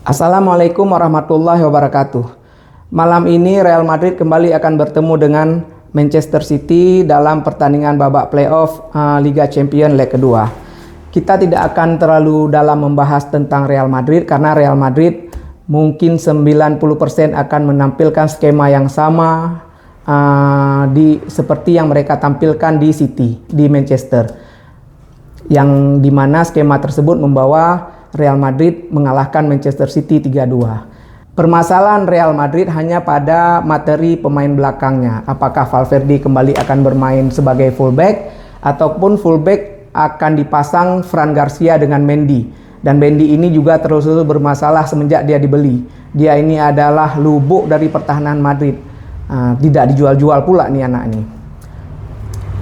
Assalamualaikum warahmatullahi wabarakatuh. Malam ini Real Madrid kembali akan bertemu dengan Manchester City dalam pertandingan babak playoff Liga Champions leg kedua. Kita tidak akan terlalu dalam membahas tentang Real Madrid karena Real Madrid mungkin 90% akan menampilkan skema yang sama seperti yang mereka tampilkan di City, di Manchester. Yang dimana skema tersebut membawa Real Madrid mengalahkan Manchester City 3-2. Permasalahan Real Madrid hanya pada materi pemain belakangnya. Apakah Valverde kembali akan bermain sebagai fullback ataupun fullback akan dipasang Fran Garcia dengan Mendy. Dan Mendy ini juga terus bermasalah semenjak dia dibeli. Dia ini adalah lubuk dari pertahanan Madrid. Tidak dijual-jual pula nih anak ini.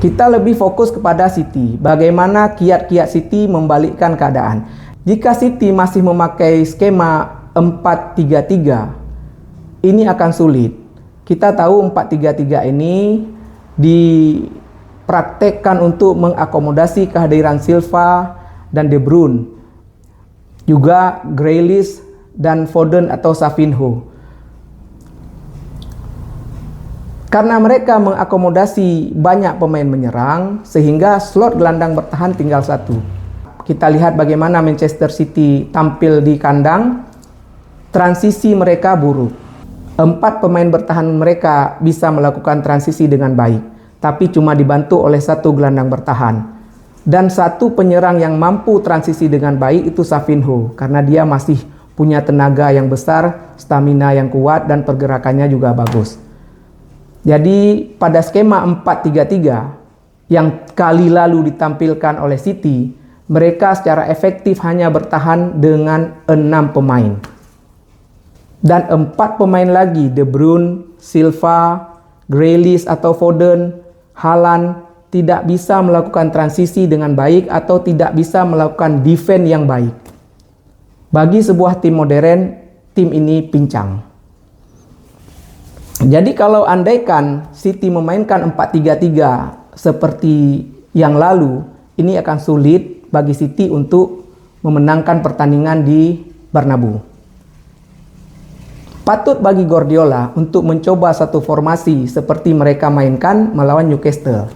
Kita lebih fokus kepada City. Bagaimana kiat-kiat City membalikkan keadaan. Jika City masih memakai skema 4-3-3, ini akan sulit. Kita tahu 4-3-3 ini dipraktekkan untuk mengakomodasi kehadiran Silva dan De Bruyne, juga Grealish dan Foden atau Savinho. Karena mereka mengakomodasi banyak pemain menyerang, sehingga slot gelandang bertahan tinggal satu. Kita lihat bagaimana Manchester City tampil di kandang, transisi mereka buruk. 4 pemain bertahan mereka bisa melakukan transisi dengan baik, tapi cuma dibantu oleh 1 gelandang bertahan. Dan 1 penyerang yang mampu transisi dengan baik itu Savinho, karena dia masih punya tenaga yang besar, stamina yang kuat, dan pergerakannya juga bagus. Jadi pada skema 4-3-3 yang kali lalu ditampilkan oleh City, mereka secara efektif hanya bertahan dengan 6 pemain. Dan 4 pemain lagi, De Bruyne, Silva, Grealish atau Foden, Haaland, tidak bisa melakukan transisi dengan baik atau tidak bisa melakukan defense yang baik. Bagi sebuah tim modern, tim ini pincang. Jadi kalau andaikan City memainkan 4-3-3 seperti yang lalu, ini akan sulit bagi City untuk memenangkan pertandingan di Bernabeu. Patut bagi Guardiola untuk mencoba satu formasi seperti mereka mainkan melawan Newcastle.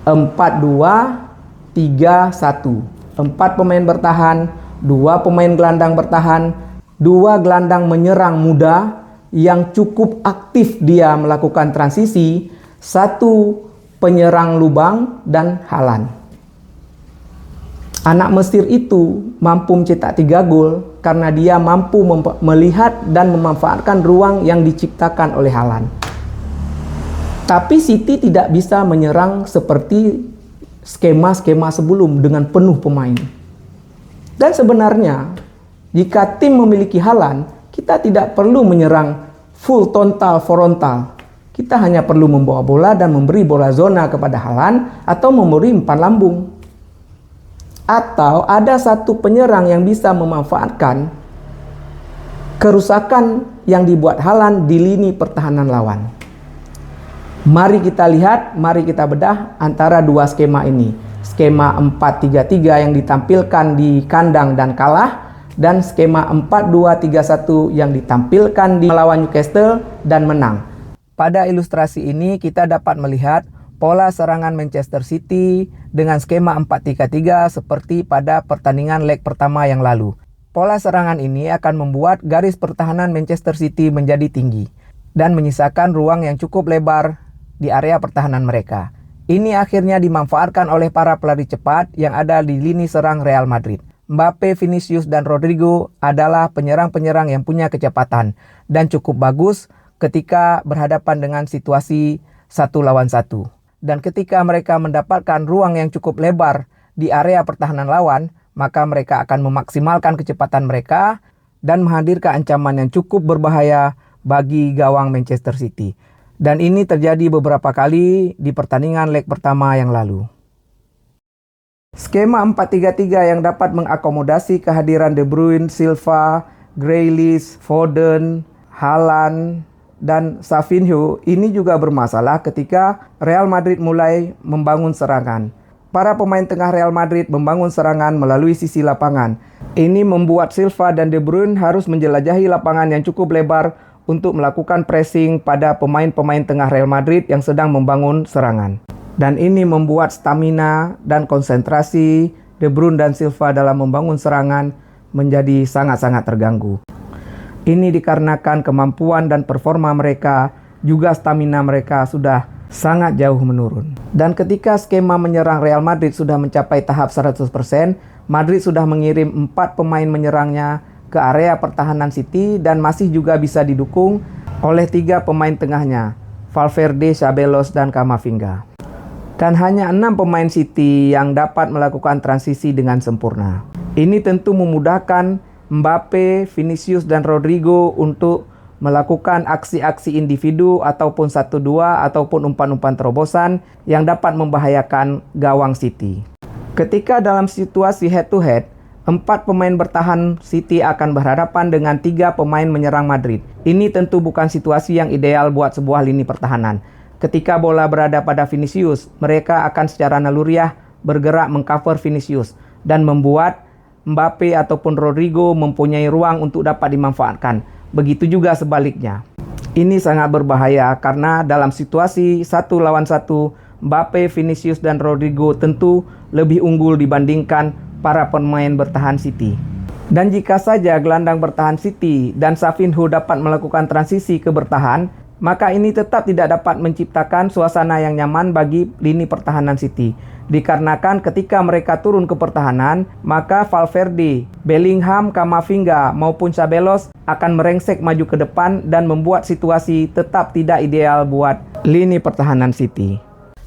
4-2-3-1. 4 pemain bertahan, 2 pemain gelandang bertahan, 2 gelandang menyerang muda yang cukup aktif dia melakukan transisi, 1 penyerang lubang dan Haaland. Anak Mesir itu mampu mencetak 3 gol karena dia mampu melihat dan memanfaatkan ruang yang diciptakan oleh Haaland. Tapi City tidak bisa menyerang seperti skema-skema sebelum dengan penuh pemain. Dan sebenarnya jika tim memiliki Haaland, kita tidak perlu menyerang full total frontal. Kita hanya perlu membawa bola dan memberi bola zona kepada Haaland atau memberi umpan lambung. Atau ada 1 penyerang yang bisa memanfaatkan kerusakan yang dibuat Haaland di lini pertahanan lawan. Mari kita lihat, mari kita bedah antara 2 skema ini. Skema 4-3-3 yang ditampilkan di kandang dan kalah, dan skema 4-2-3-1 yang ditampilkan di melawan Newcastle dan menang. Pada ilustrasi ini kita dapat melihat pola serangan Manchester City dengan skema 4-3-3 seperti pada pertandingan leg pertama yang lalu. Pola serangan ini akan membuat garis pertahanan Manchester City menjadi tinggi dan menyisakan ruang yang cukup lebar di area pertahanan mereka. Ini akhirnya dimanfaatkan oleh para pelari cepat yang ada di lini serang Real Madrid. Mbappe, Vinicius, dan Rodrigo adalah penyerang-penyerang yang punya kecepatan dan cukup bagus ketika berhadapan dengan situasi 1 lawan 1. Dan ketika mereka mendapatkan ruang yang cukup lebar di area pertahanan lawan, maka mereka akan memaksimalkan kecepatan mereka dan menghadirkan ancaman yang cukup berbahaya bagi gawang Manchester City. Dan ini terjadi beberapa kali di pertandingan leg pertama yang lalu. Skema 4-3-3 yang dapat mengakomodasi kehadiran De Bruyne, Silva, Grealish, Foden, Haaland, dan Savinho ini juga bermasalah ketika Real Madrid mulai membangun serangan. para pemain tengah Real Madrid membangun serangan melalui sisi lapangan. Ini membuat Silva dan De Bruyne harus menjelajahi lapangan yang cukup lebar untuk melakukan pressing pada pemain-pemain tengah Real Madrid yang sedang membangun serangan. Dan ini membuat stamina dan konsentrasi De Bruyne dan Silva dalam membangun serangan menjadi sangat-sangat terganggu. Ini dikarenakan kemampuan dan performa mereka, juga stamina mereka sudah sangat jauh menurun. Dan ketika skema menyerang Real Madrid sudah mencapai tahap 100%, Madrid sudah mengirim 4 pemain menyerangnya ke area pertahanan City dan masih juga bisa didukung oleh 3 pemain tengahnya, Valverde, Ceballos, dan Camavinga. Dan hanya 6 pemain City yang dapat melakukan transisi dengan sempurna. Ini tentu memudahkan Mbappe, Vinicius, dan Rodrigo untuk melakukan aksi-aksi individu ataupun 1-2 ataupun umpan-umpan terobosan yang dapat membahayakan gawang City. Ketika dalam situasi head to head, 4 pemain bertahan City akan berhadapan dengan 3 pemain menyerang Madrid. Ini tentu bukan situasi yang ideal buat sebuah lini pertahanan. Ketika bola berada pada Vinicius, mereka akan secara naluriah bergerak mengcover Vinicius dan membuat Mbappe ataupun Rodrigo mempunyai ruang untuk dapat dimanfaatkan. Begitu juga sebaliknya. Ini sangat berbahaya karena dalam situasi 1 lawan 1, Mbappe, Vinicius, dan Rodrigo tentu lebih unggul dibandingkan para pemain bertahan City. Dan jika saja gelandang bertahan City dan Savinho dapat melakukan transisi ke bertahan, maka ini tetap tidak dapat menciptakan suasana yang nyaman bagi lini pertahanan City. Dikarenakan ketika mereka turun ke pertahanan, maka Valverde, Bellingham, Camavinga maupun Ceballos akan merengsek maju ke depan dan membuat situasi tetap tidak ideal buat lini pertahanan City.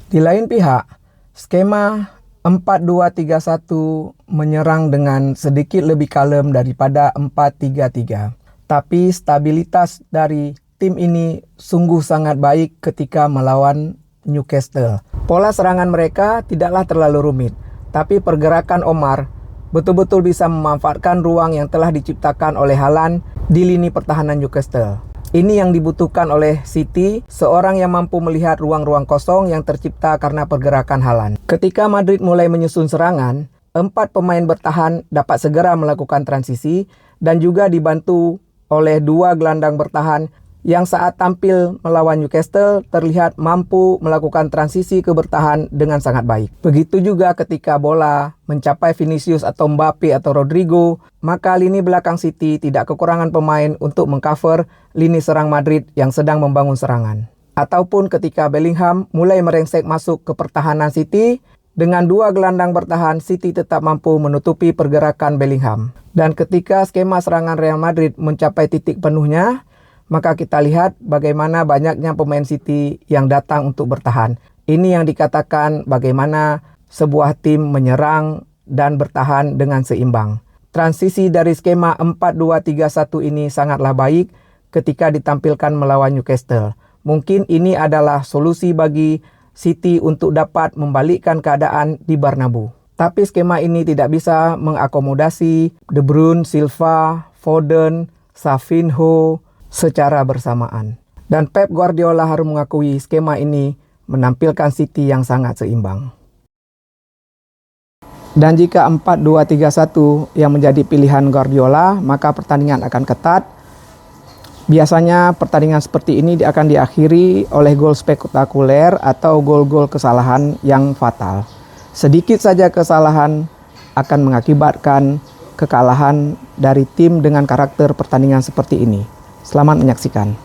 Di lain pihak, skema 4-2-3-1 menyerang dengan sedikit lebih kalem daripada 4-3-3. Tapi stabilitas dari tim ini sungguh sangat baik ketika melawan Newcastle. Pola serangan mereka tidaklah terlalu rumit, tapi pergerakan Omar betul-betul bisa memanfaatkan ruang yang telah diciptakan oleh Haaland di lini pertahanan Newcastle. Ini yang dibutuhkan oleh City, seorang yang mampu melihat ruang-ruang kosong yang tercipta karena pergerakan Haaland. Ketika Madrid mulai menyusun serangan, 4 pemain bertahan dapat segera melakukan transisi dan juga dibantu oleh 2 gelandang bertahan yang saat tampil melawan Newcastle terlihat mampu melakukan transisi ke bertahan dengan sangat baik. Begitu juga ketika bola mencapai Vinicius atau Mbappe atau Rodrigo, maka lini belakang City tidak kekurangan pemain untuk mengcover lini serang Madrid yang sedang membangun serangan. Ataupun ketika Bellingham mulai merengsek masuk ke pertahanan City, dengan 2 gelandang bertahan, City tetap mampu menutupi pergerakan Bellingham. Dan ketika skema serangan Real Madrid mencapai titik penuhnya, maka kita lihat bagaimana banyaknya pemain City yang datang untuk bertahan. Ini yang dikatakan bagaimana sebuah tim menyerang dan bertahan dengan seimbang. Transisi dari skema 4-2-3-1 ini sangatlah baik ketika ditampilkan melawan Newcastle. Mungkin ini adalah solusi bagi City untuk dapat membalikkan keadaan di Bernabeu. Tapi skema ini tidak bisa mengakomodasi De Bruyne, Silva, Foden, Savinho secara bersamaan. Dan Pep Guardiola harus mengakui skema ini menampilkan City yang sangat seimbang. Dan jika 4-2-3-1 yang menjadi pilihan Guardiola, maka pertandingan akan ketat. Biasanya pertandingan seperti ini akan diakhiri oleh gol spektakuler atau gol-gol kesalahan yang fatal. Sedikit saja kesalahan akan mengakibatkan kekalahan dari tim dengan karakter pertandingan seperti ini. Selamat menyaksikan.